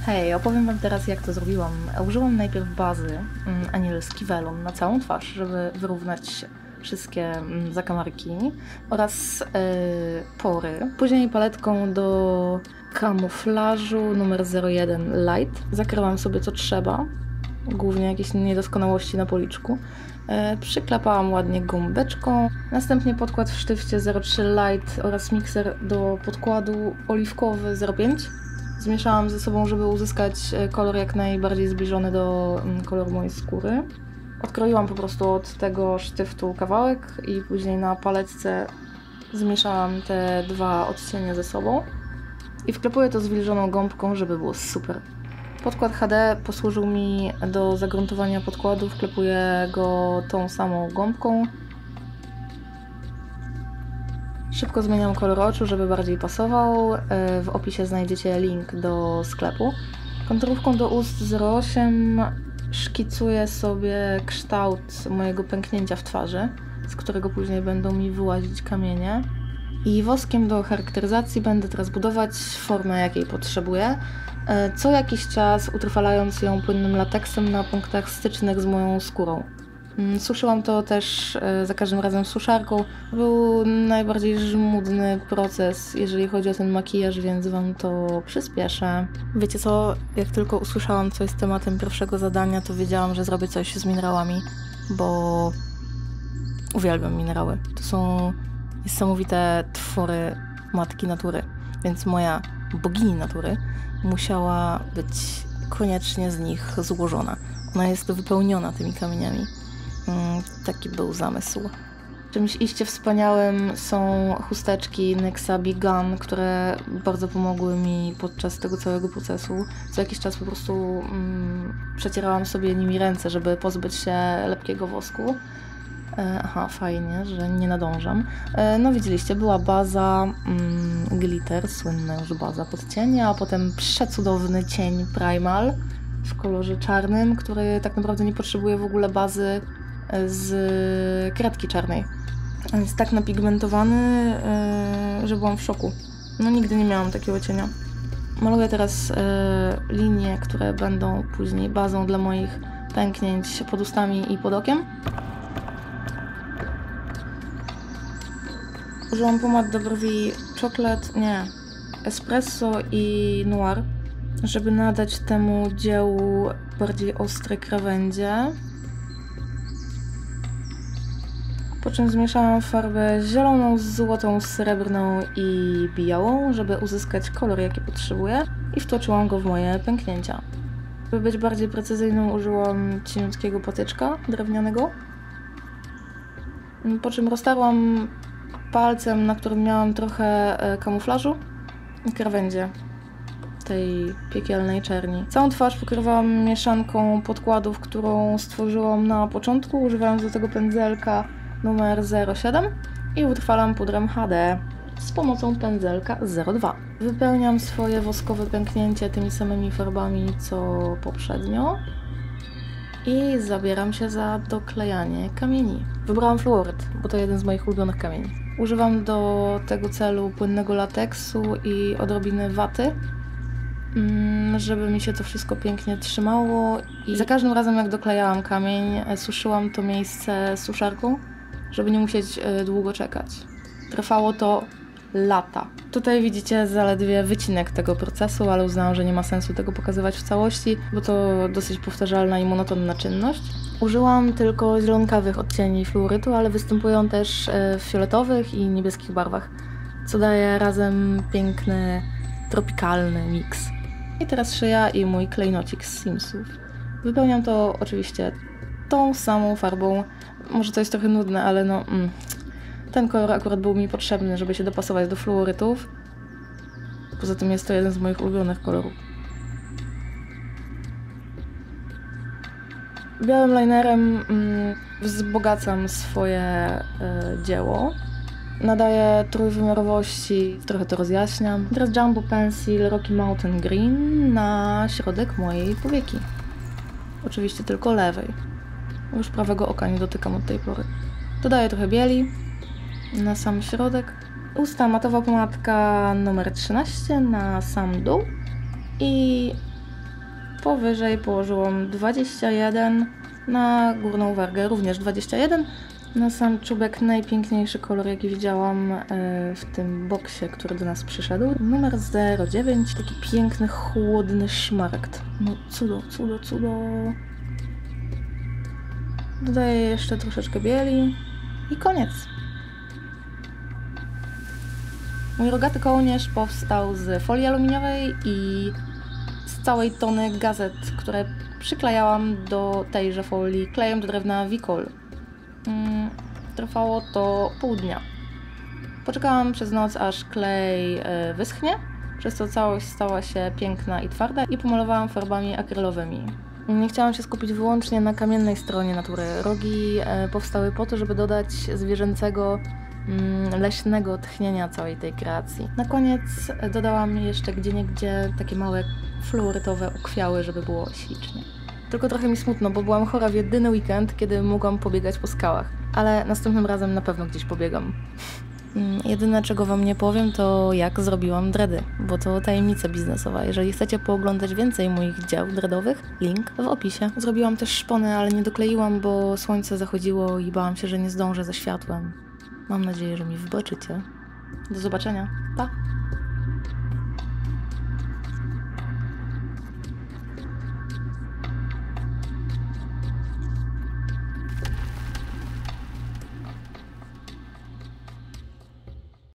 Hej, opowiem wam teraz, jak to zrobiłam. Użyłam najpierw bazy anielski Velum na całą twarz, żeby wyrównać wszystkie zakamarki oraz pory. Później paletką do kamuflażu numer 01 Light zakryłam sobie co trzeba, głównie jakieś niedoskonałości na policzku. Przyklepałam ładnie gąbeczką, następnie podkład w sztywcie 03 Light oraz mikser do podkładu oliwkowy 05. Zmieszałam ze sobą, żeby uzyskać kolor jak najbardziej zbliżony do koloru mojej skóry. Odkroiłam po prostu od tego sztywtu kawałek i później na paletce zmieszałam te dwa odcienie ze sobą i wklepuję to zwilżoną gąbką, żeby było super. Podkład HD posłużył mi do zagruntowania podkładu, wklepuję go tą samą gąbką. Szybko zmieniam kolor oczu, żeby bardziej pasował. W opisie znajdziecie link do sklepu. Konturówką do ust 08 szkicuję sobie kształt mojego pęknięcia w twarzy, z którego później będą mi wyłazić kamienie. I woskiem do charakteryzacji będę teraz budować formę, jakiej potrzebuję, co jakiś czas utrwalając ją płynnym lateksem na punktach stycznych z moją skórą. Suszyłam to też za każdym razem suszarką. Był najbardziej żmudny proces, jeżeli chodzi o ten makijaż, więc wam to przyspieszę. Wiecie co, jak tylko usłyszałam, co jest tematem pierwszego zadania, to wiedziałam, że zrobię coś z minerałami, bo uwielbiam minerały. To są niesamowite twory matki natury, więc moja bogini natury musiała być koniecznie z nich złożona. Ona jest wypełniona tymi kamieniami. Taki był zamysł. Czymś iście wspaniałym są chusteczki Nyxa Big Gun, które bardzo pomogły mi podczas tego całego procesu. Co jakiś czas po prostu przecierałam sobie nimi ręce, żeby pozbyć się lepkiego wosku. Aha, fajnie, że nie nadążam. No widzieliście, była baza glitter, słynna już baza podcienia, a potem przecudowny cień Primal w kolorze czarnym, który tak naprawdę nie potrzebuje w ogóle bazy z kredki czarnej. On jest tak napigmentowany, że byłam w szoku. No nigdy nie miałam takiego cienia. Maluję teraz linie, które będą później bazą dla moich pęknięć pod ustami i pod okiem. Użyłam pomad do brwi espresso i noir, żeby nadać temu dziełu bardziej ostre krawędzie. Po czym zmieszałam farbę zieloną z złotą, srebrną i białą, żeby uzyskać kolor, jaki potrzebuję, i wtłoczyłam go w moje pęknięcia. Żeby być bardziej precyzyjną, użyłam cieniutkiego patyczka drewnianego, po czym roztarłam palcem, na którym miałam trochę kamuflażu, krawędzie tej piekielnej czerni. Całą twarz pokrywałam mieszanką podkładów, którą stworzyłam na początku, używając do tego pędzelka numer 07 i utrwalam pudrem HD z pomocą pędzelka 02. Wypełniam swoje woskowe pęknięcie tymi samymi farbami co poprzednio i zabieram się za doklejanie kamieni. Wybrałam fluoryt, bo to jeden z moich ulubionych kamieni. Używam do tego celu płynnego lateksu i odrobiny waty, żeby mi się to wszystko pięknie trzymało. I za każdym razem, jak doklejałam kamień, suszyłam to miejsce suszarką, żeby nie musieć długo czekać. Trwało to lata. Tutaj widzicie zaledwie wycinek tego procesu, ale uznałam, że nie ma sensu tego pokazywać w całości, bo to dosyć powtarzalna i monotonna czynność. Użyłam tylko zielonkawych odcieni fluorytu, ale występują też w fioletowych i niebieskich barwach, co daje razem piękny, tropikalny miks. I teraz szyja i mój klejnocik z Simsów. Wypełniam to oczywiście tą samą farbą. Może to jest trochę nudne, ale no... Ten kolor akurat był mi potrzebny, żeby się dopasować do fluorytów. Poza tym jest to jeden z moich ulubionych kolorów. Białym linerem wzbogacam swoje dzieło. Nadaję trójwymiarowości, trochę to rozjaśniam. Teraz Jumbo Pencil Rocky Mountain Green na środek mojej powieki. Oczywiście tylko lewej. Już prawego oka nie dotykam od tej pory. Dodaję trochę bieli na sam środek. Usta matowa pomadka numer 13 na sam dół i Powyżej położyłam 21, na górną wargę również 21. Na sam czubek najpiękniejszy kolor, jaki widziałam w tym boksie, który do nas przyszedł. Numer 09, taki piękny, chłodny szmaragd. No cudo, cudo, cudo. Dodaję jeszcze troszeczkę bieli i koniec. Mój rogaty kołnierz powstał z folii aluminiowej i z całej tony gazet, które przyklejałam do tejże folii klejem do drewna Wicol. Trwało to pół dnia. Poczekałam przez noc, aż klej wyschnie, przez co całość stała się piękna i twarda i pomalowałam farbami akrylowymi. Nie chciałam się skupić wyłącznie na kamiennej stronie natury. Rogi powstały po to, żeby dodać zwierzęcego, leśnego tchnienia całej tej kreacji. Na koniec dodałam jeszcze gdzieniegdzie takie małe fluorytowe ukwiały, żeby było ślicznie. Tylko trochę mi smutno, bo byłam chora w jedyny weekend, kiedy mogłam pobiegać po skałach. Ale następnym razem na pewno gdzieś pobiegam. Jedyne, czego wam nie powiem, to jak zrobiłam dready, bo to tajemnica biznesowa. Jeżeli chcecie pooglądać więcej moich dzieł dreadowych, link w opisie. Zrobiłam też szpony, ale nie dokleiłam, bo słońce zachodziło i bałam się, że nie zdążę ze światłem. Mam nadzieję, że mi wybaczycie. Do zobaczenia. Pa!